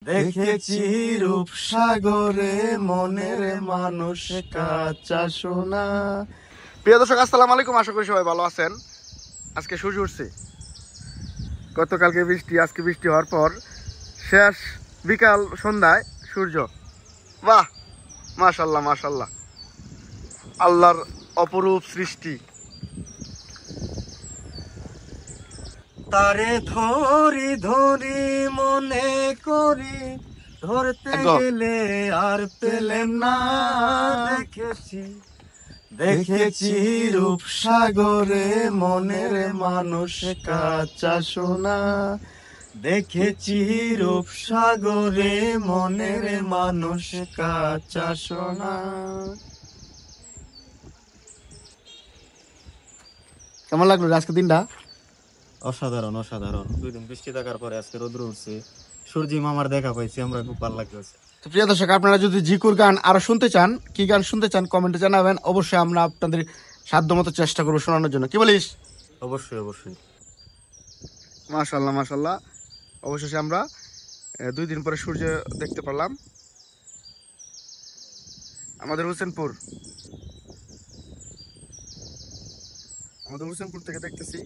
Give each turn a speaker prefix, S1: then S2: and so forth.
S1: দেখেছি রূপসাগরে মনের মানুষ কাঁচা সোনা। প্রিয় দর্শক, আসসালামু আলাইকুম। আশা করি সবাই ভালো আছেন। আজকে সূর্য উঠছে। গতকালকে বৃষ্টি, আজকে বৃষ্টি হওয়ার পর শেষ বিকাল সন্ধ্যায় সূর্য। বাহ, মাশাল্লাহ মাশাল্লাহ, আল্লাহর অপরূপ সৃষ্টি। তারে ধরি ধরি মনে করি, ধরতে গেলে আর পেলেম না। দেখেছি রূপসাগরে মনের মানুষ কাঁচা সোনা। দেখেছি রূপসাগরে মনের মানুষ কাঁচা সোনা। কেমন লাগলো আজকে দিনটা?
S2: অসাধারণ অসাধারণ। 2 দিন বৃষ্টি থাকার পরে আজকে রোদ্র উঠছে, সূর্যি মামার দেখা পাইছি আমরা, খুব ভালো লাগতেছে।
S1: তো প্রিয় দর্শক, আপনারা যদি জিকুর গান আরো শুনতে চান, কি গান শুনতে চান কমেন্টে জানাবেন। অবশ্যই আমরা আপনাদের সাধ্যমতো চেষ্টা করবো শোনানোর জন্য। কি বলিস?
S2: অবশ্যই অবশ্যই।
S1: মাশাল্লাহ মাশাল্লাহ। অবশেষে আমরা 2 দিন পরে সূর্য দেখতে পারলাম আমাদের হোসেনপুর থেকে দেখতেছি।